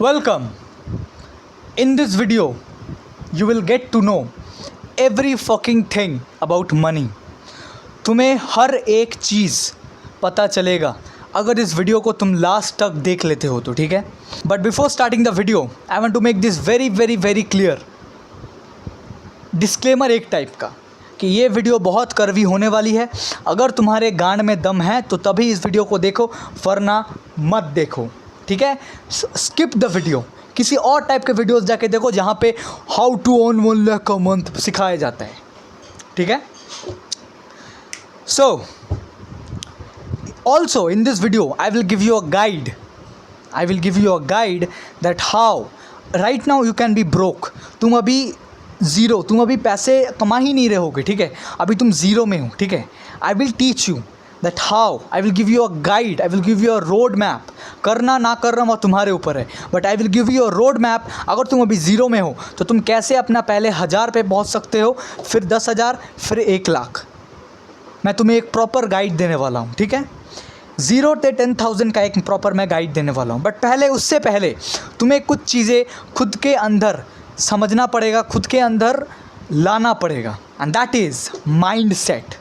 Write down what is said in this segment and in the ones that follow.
Welcome. In this video, you will get to know every fucking thing about money. तुम्हें हर एक चीज़ पता चलेगा अगर इस वीडियो को तुम लास्ट तक देख लेते हो तो, ठीक है। But before starting the video I want to make this very very very clear disclaimer एक टाइप का कि ये वीडियो बहुत कड़वी होने वाली है। अगर तुम्हारे गांड में दम है तो तभी इस वीडियो को देखो, वरना मत देखो, ठीक है। स्किप द वीडियो, किसी और टाइप के वीडियोस जाके देखो जहाँ पे how to earn 1 lakh a month सिखाया जाता है, ठीक है। So also in this video I will give you a guide that how right now you can be broke. तुम अभी पैसे कमा ही नहीं रहोगे, ठीक है। अभी तुम ज़ीरो में हो, ठीक है। I will teach you that how, I will give you a guide, I will give you a road map. करना ना करना वो तुम्हारे ऊपर है, but I will give you a road map. अगर तुम अभी ज़ीरो में हो तो तुम कैसे अपना पहले 1000 पे पहुंच सकते हो, फिर 10,000, फिर 1 लाख। मैं तुम्हें एक प्रॉपर गाइड देने वाला हूँ, ठीक है। 0 से 10,000 का एक प्रॉपर मैं गाइड देने वाला हूँ। बट उससे पहले तुम्हें कुछ चीज़ें खुद के अंदर समझना पड़ेगा, खुद के अंदर लाना पड़ेगा, and that is mind set.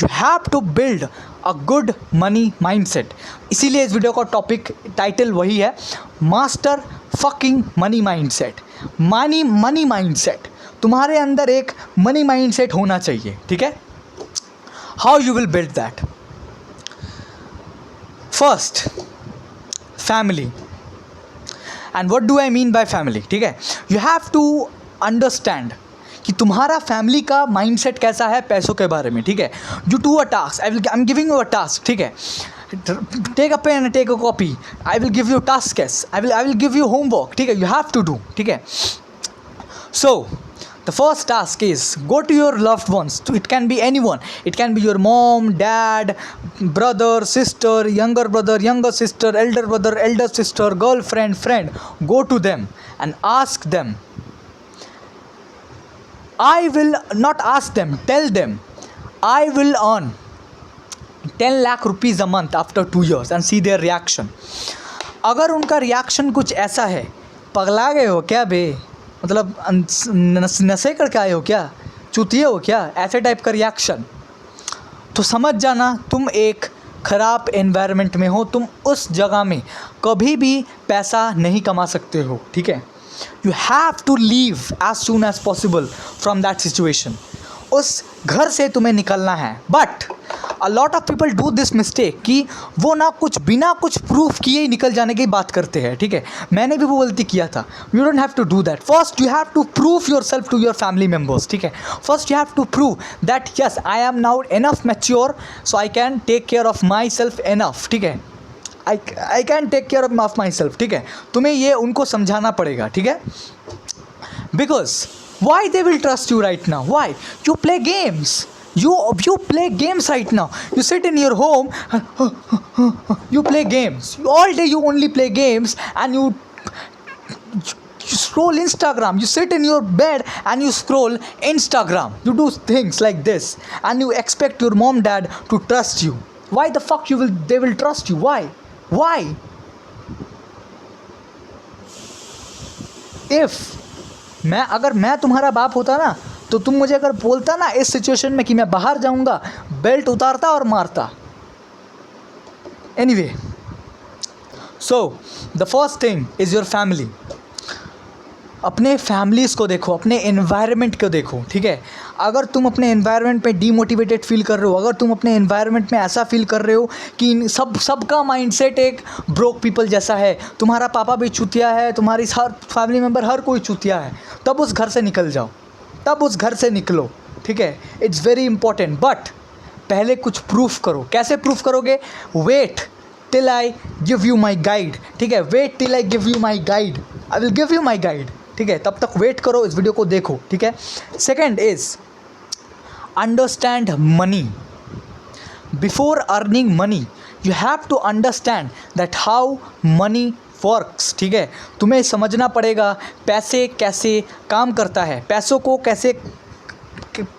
You have to build a good money mind set. इसीलिए इस वीडियो का टॉपिक टाइटल वही है, master fucking money mind set. Money mind set, तुम्हारे अंदर एक मनी माइंड सेट होना चाहिए, ठीक है। How you will build that? First, family. And what do I mean bye family, ठीक है। यू हैव टू अंडरस्टैंड कि तुम्हारा फैमिली का माइंडसेट कैसा है पैसों के बारे में, ठीक है। You do a task, I am giving you a task, ठीक है। Take a pen, take a copy, I will give you task, I will give you homework, ठीक है। यू हैव टू डू, ठीक है। सो the first task is go to your loved ones. It can be anyone. It can be your mom, dad, brother, sister, younger brother, younger sister, elder brother, elder sister, girlfriend, friend. Go to them and ask them. I will not ask them, tell them I will earn 10 lakh rupees a month after 2 years and see their reaction. अगर उनका reaction कुछ ऐसा है, पगला गए हो क्या बे, मतलब नशे करके आए हो क्या, चूतिए हो क्या, ऐसे टाइप का रिएक्शन, तो समझ जाना तुम एक ख़राब एनवायरनमेंट में हो। तुम उस जगह में कभी भी पैसा नहीं कमा सकते हो, ठीक है। You have to leave as soon as possible from that situation. उस घर से तुम्हें निकलना है। But a lot of people do this mistake कि वो बिना कुछ प्रूफ किए ही निकल जाने की बात करते हैं, ठीक है। मैंने भी वो गलती किया था। You don't have to do that. First you have to prove yourself to your family members, ठीक है। First you have to prove that yes I am now enough mature so I can take care of myself enough, ठीक है। I can take care of myself, ठीक है। तुम्हें ये उनको समझाना पड़ेगा, ठीक है। Because why they will trust you right now? Why? You play games. You play games right now. You sit in your home, you play games. All day you only play games and you scroll Instagram. You sit in your bed and you scroll Instagram. You do things like this and you expect your mom dad to trust you. Why the fuck they will trust you? Why? अगर मैं तुम्हारा बाप होता ना तो तुम मुझे अगर बोलता ना इस सिचुएशन में कि मैं बाहर जाऊंगा, बेल्ट उतारता और मारता। Anyway, so the first thing is your family. अपने फैमिलीज़ को देखो, अपने एनवायरनमेंट को देखो, ठीक है। अगर तुम अपने एनवायरनमेंट में डीमोटिवेटेड फील कर रहे हो, अगर तुम अपने एनवायरनमेंट में ऐसा फील कर रहे हो कि सबका माइंडसेट एक ब्रोक पीपल जैसा है, तुम्हारा पापा भी चूतिया है, तुम्हारी हर फैमिली मेम्बर हर कोई चूतिया है, तब उस घर से निकल जाओ, तब उस घर से निकलो, ठीक है। It's very important. बट पहले कुछ प्रूफ करो। कैसे प्रूफ करोगे? Wait till I give you my guide, ठीक है। Wait till I give you my guide, I will give you my guide, ठीक है। तब तक वेट करो, इस वीडियो को देखो, ठीक है। Second is understand money. Before earning money you have to understand that how money works, ठीक है। तुम्हें समझना पड़ेगा पैसे कैसे काम करता है, पैसों को कैसे,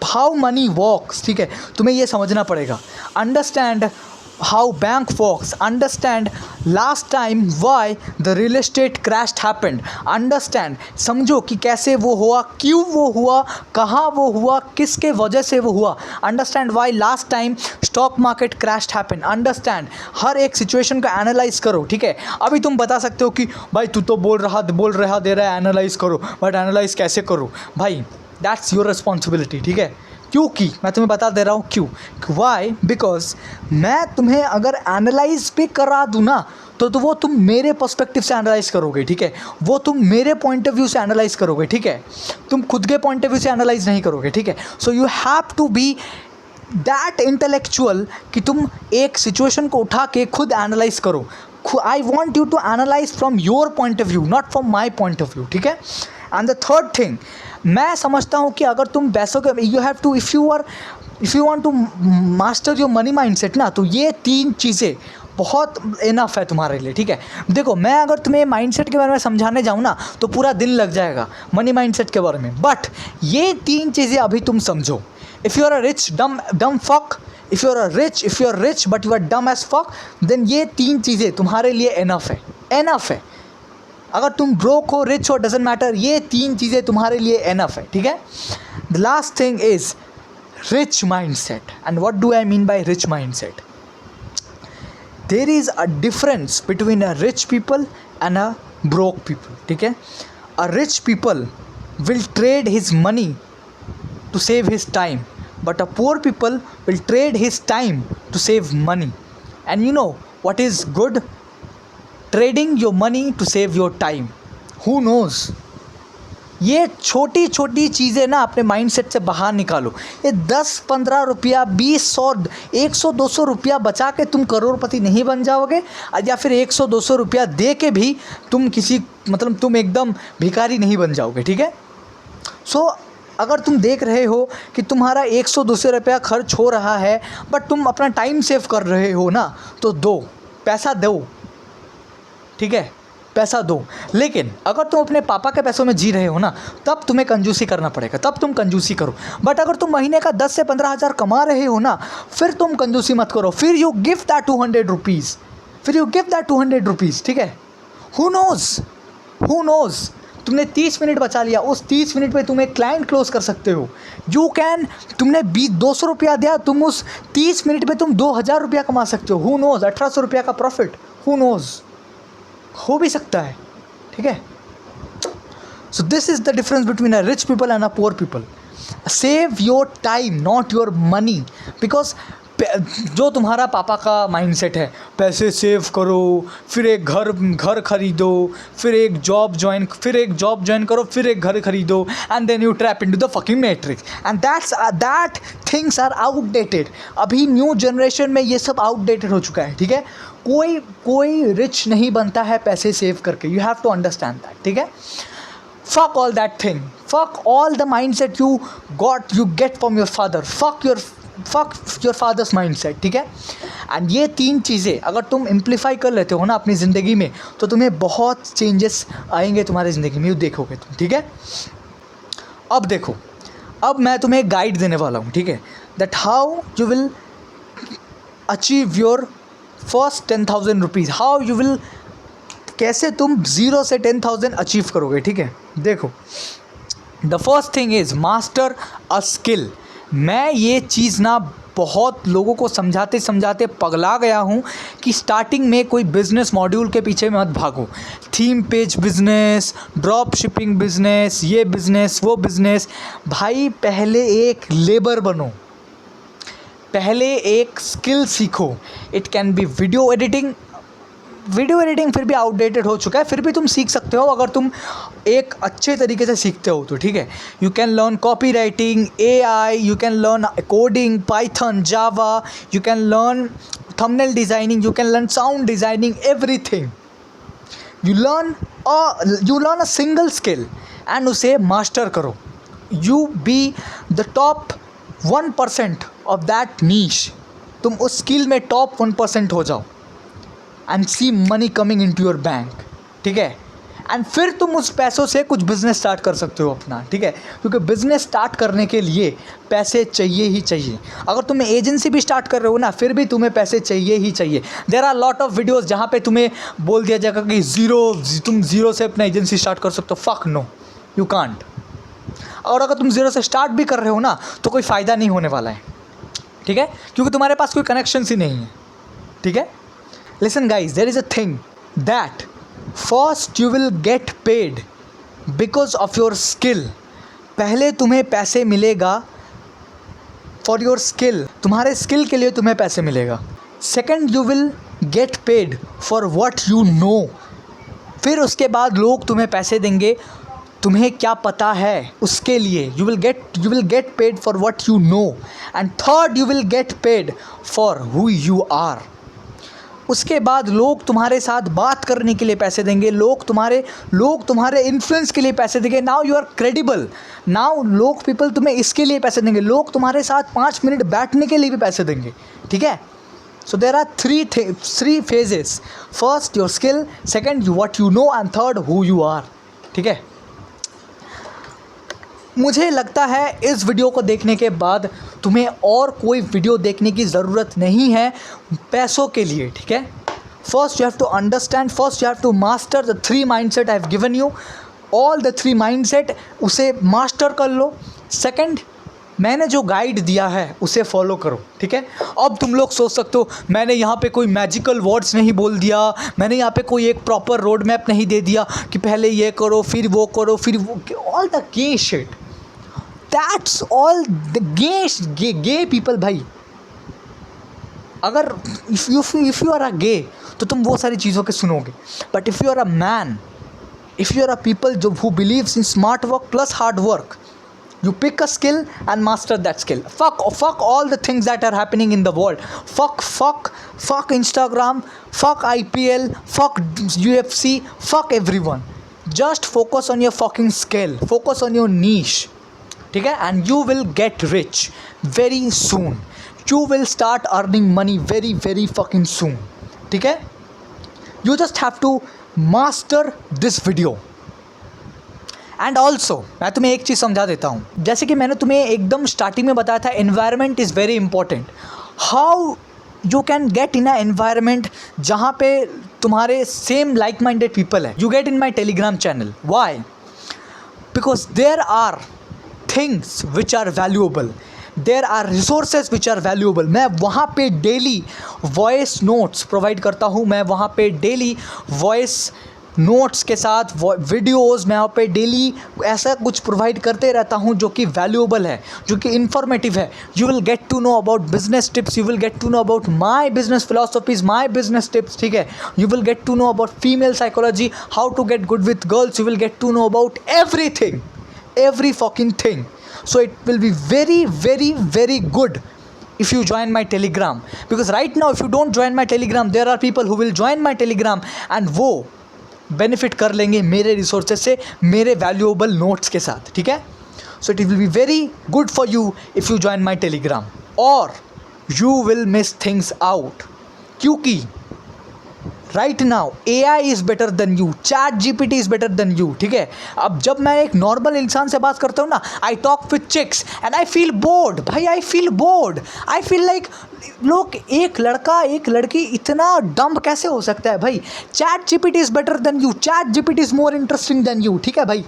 हाउ मनी वर्क्स, ठीक है। तुम्हें ये समझना पड़ेगा। Understand how bank folks understand last time why the real estate crash happened. Understand, समझो कि कैसे वो हुआ, क्यों वो हुआ, कहाँ वो हुआ, किसके वजह से वो हुआ. Understand why last time stock market crash happened. Understand, हर एक सिचुएशन को एनालाइज करो. ठीक है, अभी तुम बता सकते हो कि भाई तू तो बोल रहा दे रहा है एनालाइज करो, बट एनालाइज कैसे करो भाई, दैट्स योर रिस्पॉन्सिबिलिटी. ठीक है, क्योंकि मैं तुम्हें बता दे रहा हूँ क्यों. वाई? बिकॉज मैं तुम्हें अगर एनालाइज भी करा दूँ ना तो वो तुम मेरे पर्सपेक्टिव से एनालाइज करोगे. ठीक है, वो तुम मेरे पॉइंट ऑफ व्यू से एनालाइज करोगे. ठीक है, तुम खुद के पॉइंट ऑफ व्यू से एनालाइज नहीं करोगे. ठीक है, so you have to be that intellectual कि तुम एक सिचुएशन को उठा के खुद एनालाइज करो. I want you to analyse from your point of view, not from my point of view. ठीक है, एंड द थर्ड थिंग, मैं समझता हूँ कि अगर तुम पैसों के you have to if you want to master your money mindset ना, तो ये 3 चीज़ें बहुत इनफ है तुम्हारे लिए. ठीक है, देखो मैं अगर तुम्हें माइंडसेट के बारे में समझाने जाऊँ ना तो पूरा दिन लग जाएगा मनी माइंडसेट के बारे में, बट ये 3 चीज़ें अभी तुम समझो. If you are a rich dumb fuck, if you are rich but you are dumb as fuck, then ये 3 चीज़ें तुम्हारे लिए इनफ है. अगर तुम ब्रोक हो, रिच हो, डजेंट मैटर, ये 3 चीज़ें तुम्हारे लिए इनफ है. ठीक है, the last thing is rich mindset. And what do I mean by rich mindset? There is a difference between a rich people and a broke people. ठीक है, a rich people will trade his money to save his time, but a poor people will trade his time to save money. And you know what is good? Trading your money to save your time. Who knows? ये छोटी छोटी चीज़ें ना अपने mindset से बाहर निकालो. ये 10-15 रुपया, 20-100, 100-200 रुपया बचा के तुम करोड़पति नहीं बन जाओगे, या फिर 100-200 रुपया दे के भी तुम तुम एकदम भिखारी नहीं बन जाओगे. ठीक है, सो अगर तुम देख रहे हो कि तुम्हारा 100-200 रुपया खर्च हो रहा है बट तुम अपना टाइम सेव कर रहे हो ना, तो पैसा दो. ठीक है, पैसा दो. लेकिन अगर तुम अपने पापा के पैसों में जी रहे हो ना, तब तुम्हें कंजूसी करना पड़ेगा, तब तुम कंजूसी करो. बट अगर तुम महीने का 10 से 15 हज़ार कमा रहे हो ना, फिर तुम कंजूसी मत करो. फिर यू गिव दैट 200 रुपीज़. ठीक है, हु नोज़ तुमने 30 मिनट बचा लिया, उस 30 मिनट पे तुम एक क्लाइंट क्लोज कर सकते हो. तुमने 200 रुपया दिया, तुम उस 30 मिनट पे तुम 2000 रुपया कमा सकते हो. हु नोज़, 1800 रुपया का प्रॉफिट, हु नोज़, हो भी सकता है. ठीक है, so this is the difference between a rich people and a poor people. Save your time, not your money. Because जो तुम्हारा पापा का माइंडसेट है, पैसे सेव करो, फिर एक घर खरीदो, फिर एक जॉब ज्वाइन करो, फिर एक घर खरीदो, and then you trap into the fucking matrix. And that things are outdated. अभी न्यू जनरेशन में ये सब आउटडेटेड हो चुका है. ठीक है, कोई रिच नहीं बनता है पैसे सेव करके. You have to understand that. ठीक है, fuck all that thing, fuck all the mindset you get from your father, fuck your father's mindset. ठीक है, एंड ये 3 चीज़ें अगर तुम इम्प्लीफाई कर लेते हो ना अपनी ज़िंदगी में, तो तुम्हें बहुत चेंजेस आएंगे तुम्हारी ज़िंदगी में, देखोगे तुम. ठीक है, अब देखो, अब मैं तुम्हें एक गाइड देने वाला हूँ. ठीक है, that how you will achieve your first 10,000 rupees, how you will, कैसे तुम 0 से 10,000 अचीव करोगे. ठीक है, देखो, the first thing is master a skill. मैं ये चीज़ ना बहुत लोगों को समझाते समझाते पगला गया हूँ कि स्टार्टिंग में कोई बिज़नेस मॉड्यूल के पीछे मत भागो. Theme page business, drop shipping business, ये बिज़नेस, वो बिज़नेस. भाई पहले एक लेबर बनो, पहले एक स्किल सीखो. It can be video editing फिर भी आउटडेटेड हो चुका है, फिर भी तुम सीख सकते हो अगर तुम एक अच्छे तरीके से सीखते हो तो. ठीक है, you can learn copywriting, AI, you can learn coding, python, java, you can learn thumbnail designing, you can learn sound designing, everything. You learn a single skill and उसे मास्टर करो. You be the top 1% of that niche. तुम उस skill में top 1% हो जाओ and see money coming into your bank. ठीक है, and फिर तुम उस पैसों से कुछ बिजनेस स्टार्ट कर सकते हो अपना, ठीक है, क्योंकि बिजनेस स्टार्ट करने के लिए पैसे चाहिए ही चाहिए। अगर तुम एजेंसी भी स्टार्ट कर रहे हो ना, फिर भी तुम्हें पैसे चाहिए ही चाहिए। There are lot of videos जहाँ पे तुम्हें बोल दिया जाएगा कि तुम ज़ीरो से अपना एजेंसी स्टार्ट कर सकते हो। Fuck no, you can't. और अगर तुम ज़ीरो से स्टार्ट भी कर रहे हो ना, तो कोई फ़ायदा नहीं होने वाला है, ठीक है, क्योंकि तुम्हारे पास कोई कनेक्शंस ही नहीं है, ठीक है। Listen guys, there is a thing that first you will get paid because of your skill. पहले तुम्हें पैसे मिलेगा फॉर योर स्किल, तुम्हारे स्किल के लिए तुम्हें पैसे मिलेगा। Second, you will get paid for what you know. फिर उसके बाद लोग तुम्हें पैसे देंगे तुम्हें क्या पता है उसके लिए। You will get paid for what you know. And third, you will get paid for who you are. उसके बाद लोग तुम्हारे साथ बात करने के लिए पैसे देंगे, लोग तुम्हारे इन्फ्लुएंस के लिए पैसे देंगे। Now you are credible, now people तुम्हें इसके लिए पैसे देंगे, लोग तुम्हारे साथ 5 मिनट बैठने के लिए भी पैसे देंगे, ठीक है। So there are three phases. First your skill, second what you know, and third who you are, ठीक है। मुझे लगता है इस वीडियो को देखने के बाद तुम्हें और कोई वीडियो देखने की ज़रूरत नहीं है पैसों के लिए, ठीक है। First you have to understand, first you have to master the 3 mindset I have given you, all the 3 mindset, उसे मास्टर कर लो। सेकंड, मैंने जो गाइड दिया है उसे फॉलो करो, ठीक है। अब तुम लोग सोच सकते हो मैंने यहाँ पे कोई मैजिकल वर्ड्स नहीं बोल दिया, मैंने यहाँ पे कोई एक प्रॉपर रोड मैप नहीं दे दिया कि पहले ये करो फिर वो करो फिर वो, all the gay shit, that's all the gay people भाई। अगर if you are a gay तो तुम वो सारी चीज़ों के सुनोगे, but if you are a man, if you are a people जो who believes in smart work plus hard work, you pick a skill and master that skill. Fuck all the things that are happening in the world. Fuck Instagram, fuck IPL, fuck UFC, fuck everyone. Just focus on your fucking skill, focus on your niche, ठीक है, and you will get rich very soon. You will start earning money very very fucking soon, ठीक है. You just have to master this video. And also मैं तुम्हें एक चीज़ समझा देता हूँ, जैसे कि मैंने तुम्हें एकदम स्टार्टिंग में बताया था, environment is very important. How you can get in a environment जहाँ पे तुम्हारे सेम लाइक माइंडेड पीपल है। You get in my Telegram channel. Why? Because there are things which are valuable, there are resources which are valuable. मैं वहाँ पे daily voice notes provide करता हूँ, मैं वहाँ पे डेली वॉइस नोट्स के साथ वीडियोस मैं यहाँ पे डेली ऐसा कुछ प्रोवाइड करते रहता हूँ जो कि वैल्यूएबल है, जो कि इन्फॉर्मेटिव है। You will get to know about business tips, you will get to know about my business philosophies, my business tips, ठीक है। You will get to know about female psychology, how to get good with girls, you will get to know about everything, every fucking thing. So it will be very very very good if you join my telegram, because right now if you don't join my telegram, there are people who will join my telegram and वो benefit कर लेंगे मेरे resources से, मेरे valuable notes के साथ, ठीक है. So it will be very good for you if you join my Telegram, और you will miss things out, क्योंकि right now AI is better than you, ChatGPT is better than you, ठीक है. अब जब मैं एक नॉर्मल इंसान से बात करता हूँ ना, I talk with chicks and I feel bored भाई, I feel bored, I feel like लोग, एक लड़का एक लड़की इतना डम्ब कैसे हो सकता है भाई. ChatGPT is better than you, ChatGPT is more interesting than you, ठीक है भाई.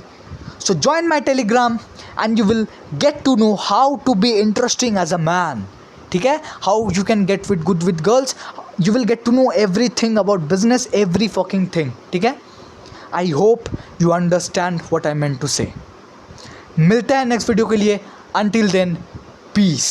So join my Telegram and you will get to know how to be interesting as a man, ठीक है. How you can get with good with girls, you will get to know everything about business, every fucking thing, ठीक है. I hope you understand what I meant to say. मिलते हैं next video के लिए. Until then, peace.